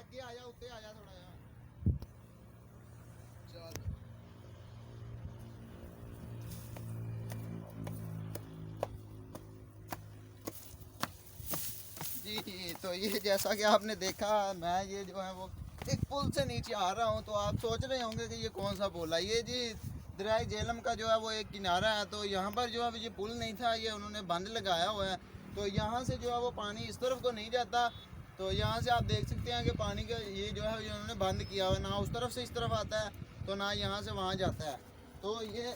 आगे आया, उत्ते आया थोड़ा यार। चल जी, तो ये जैसा कि आपने देखा, मैं ये जो है वो एक पुल से नीचे आ रहा हूँ। तो आप सोच रहे होंगे कि ये कौन सा पुल है। ये जी दरियाई झेलम का जो है वो एक किनारा है। तो यहाँ पर जो है ये पुल नहीं था, ये उन्होंने बंद लगाया हुआ है। तो यहाँ से जो है वो पानी इस तरफ को नहीं जाता। तो यहाँ से आप देख सकते हैं कि पानी का ये जो है उन्होंने बंद किया हुआ है, ना उस तरफ से इस तरफ आता है, तो ना यहाँ से वहाँ जाता है। तो ये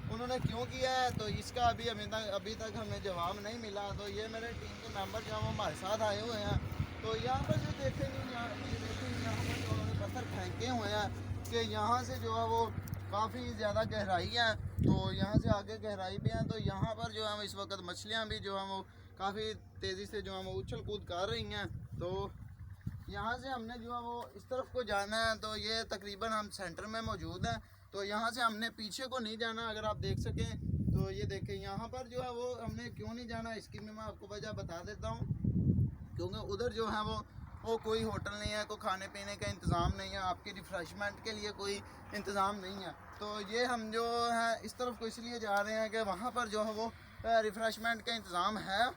उन्होंने क्यों किया है, तो इसका अभी तक हमें जवाब नहीं मिला। तो ये मेरे टीम के मेंबर जो हैं वो हमारे साथ आए हुए हैं। तो यहाँ पर जो देखेंगे, यहाँ पर जो उन्होंने पत्थर फेंके हुए हैं कि यहाँ से जो है वो काफ़ी ज़्यादा गहराई है। तो यहाँ से आगे गहराई भी है। तो यहाँ पर जो है इस वक्त मछलियाँ भी जो हैं वो काफ़ी तेज़ी से जो है वो उछल कूद कर रही हैं। तो यहाँ से हमने जो है वो इस तरफ को जाना है। तो ये तकरीबन हम सेंटर में मौजूद हैं। तो यहाँ से हमने पीछे को नहीं जाना, अगर आप देख सकें। तो ये देखें, यहाँ पर जो है वो हमने क्यों नहीं जाना, इसकी मैं आपको वजह बता देता हूँ। क्योंकि उधर जो है वो कोई होटल नहीं है, कोई खाने पीने का इंतज़ाम नहीं है, आपकी रिफ़्रेशमेंट के लिए कोई इंतज़ाम नहीं है। तो ये हम जो है इस तरफ को इसलिए जा रहे हैं कि वहाँ पर जो है वो रिफ़्रेशमेंट का इंतज़ाम है,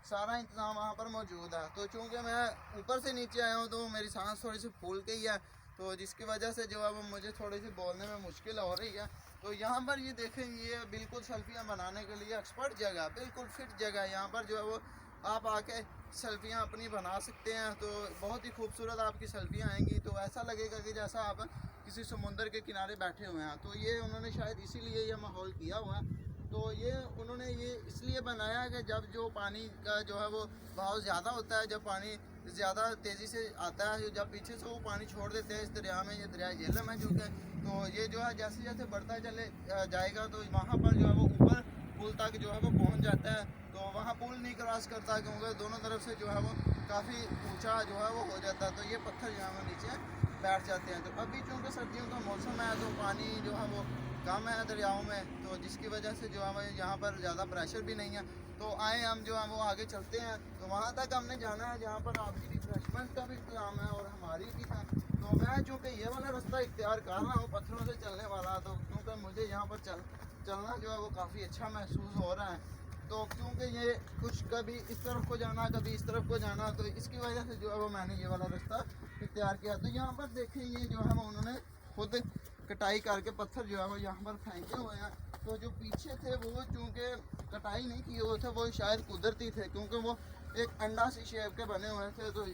सारा इंतज़ाम वहाँ पर मौजूद है। तो चूँकि मैं ऊपर से नीचे आया हूँ तो मेरी सांस थोड़ी सी फूल गई है। तो जिसकी वजह से जो है वो मुझे थोड़ी सी बोलने में मुश्किल हो रही है। तो यहाँ पर ये देखें, ये बिल्कुल सेल्फियाँ बनाने के लिए एक्सपर्ट जगह, बिल्कुल फिट जगह है। यहाँ पर जो है वो आप आके सेल्फियाँ अपनी बना सकते हैं। तो बहुत ही खूबसूरत आपकी सेल्फियाँ आएंगी। तो ऐसा लगेगा कि जैसा आप किसी समुंदर के किनारे बैठे हुए हैं। तो ये उन्होंने शायद इसीलिए ये माहौल किया हुआ है। तो ये उन्होंने ये इसलिए बनाया है कि जब जो पानी का जो है वो बहाव ज़्यादा होता है, जब पानी ज़्यादा तेज़ी से आता है, जब पीछे से वो पानी छोड़ देते हैं इस दरिया में, ये दरिया झेलम है जो कि, तो ये जो है जैसे जैसे बढ़ता चले जाएगा तो वहाँ पर जो है वो ऊपर पुल तक जो है वो पहुँच जाता है। तो वहाँ पुल नहीं क्रॉस करता, क्योंकि दोनों तरफ से जो है वो काफ़ी ऊँचा जो है वो हो जाता है। तो ये पत्थर जो है वो नीचे बैठ जाते हैं। तो अभी चूँकि सर्दियों का मौसम है तो पानी जो है वो कम है दरियाओं में, तो जिसकी वजह से जो है यहाँ पर ज़्यादा प्रेशर भी नहीं है। तो आए हम जो है वो आगे चलते हैं। तो वहाँ तक हमने जाना है जहाँ पर आपकी रिफ्रेशमेंट का भी इंतजाम है और हमारी भी है। तो मैं चूँकि ये वाला रास्ता इख्तियार कर रहा हूँ पत्थरों से चलने वाला, तो क्योंकि मुझे यहाँ पर चलना जो है वो काफ़ी अच्छा महसूस हो रहा है। तो क्योंकि ये कुछ कभी इस तरफ को जाना, कभी इस तरफ को जाना, तो इसकी वजह से जो है वो मैंने ये वाला रास्ता इख्तियार किया। तो यहाँ पर देखें, ये जो है वो उन्होंने खुद कटाई करके पत्थर जो है वो यहाँ पर फेंके हुए हैं। तो जो पीछे थे वो चूँकि कटाई नहीं किए हुए थे, वो शायद कुदरती थे, क्योंकि वो एक अंडा सी शेप के बने हुए थे। तो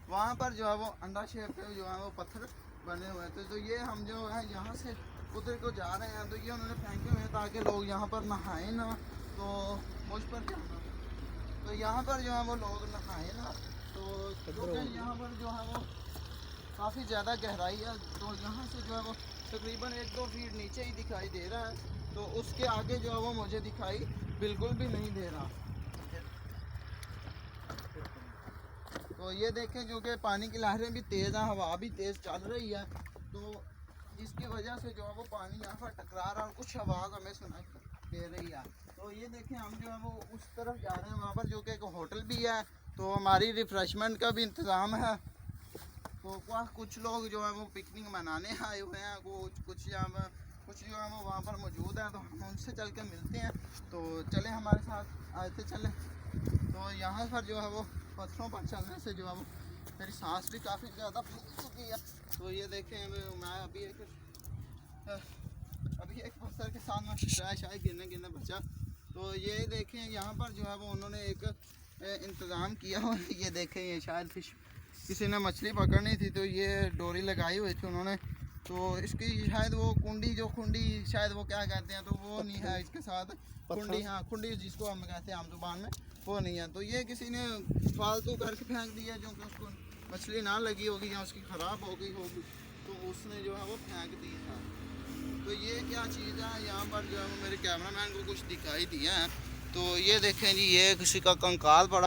वहाँ पर जो है वो अंडा शेप के जो है वो पत्थर बने हुए थे। तो ये हम जो है यहाँ से उधर को जा रहे हैं। तो ये उन्होंने फेंके हुए हैं ताकि लोग यहाँ पर नहाए ना। तो मुझ पर क्या होना, तो यहाँ पर जो है वो लोग नहाए ना। तो क्योंकि यहाँ पर जो है वो काफ़ी ज़्यादा गहराई है। तो यहाँ से जो है वो तकरीबन 1-2 फीट नीचे ही दिखाई दे रहा है। तो उसके आगे जो है वो मुझे दिखाई बिल्कुल भी नहीं दे रहा। तो ये देखें, क्योंकि पानी की लहरें भी तेज़ हैं, हवा भी तेज़ चल रही है। तो जिसकी वजह से जो है वो पानी यहाँ पर टकरा रहा है और कुछ आवाज़ हमें सुनाई दे रही है। तो ये देखें, हम जो है वो उस तरफ जा रहे हैं, वहाँ पर जो कि एक होटल भी है। तो हमारी रिफ़्रेशमेंट का भी इंतज़ाम है। तो कुछ लोग जो है वो पिकनिक मनाने आए हुए हैं, कुछ जो है वो वहाँ पर मौजूद हैं। तो हम उनसे चल के मिलते हैं। तो चले हमारे साथ, आते चले। तो यहाँ पर जो है वो पत्थरों पर चलने से जो है वो मेरी सांस भी काफ़ी ज़्यादा फूल चुकी है। तो ये देखें, मैं अभी एक पत्थर के साथ में शायद गिरने बचा। तो ये देखें, यहाँ पर जो है वो उन्होंने एक इंतज़ाम किया हुआ है। ये देखें, ये शायद किसी ने मछली पकड़नी थी, तो ये डोरी लगाई हुई थी उन्होंने। तो इसकी शायद वो खुंडी शायद वो क्या कहते हैं, तो वो नहीं है इसके साथ खुंडी। हाँ, खुंडी जिसको हम कहते हैं आम जुबान में, वो नहीं है। तो ये किसी ने फालतू करके फेंक दिया, जो कि उसको मछली ना लगी होगी या उसकी ख़राब हो गई होगी, तो उसने जो है वो फेंक दी है। तो ये क्या चीज़ है, यहाँ पर जो है वो मेरे कैमरामैन को कुछ दिखाई दिया है। तो ये देखें जी, ये किसी का कंकाल पड़ा।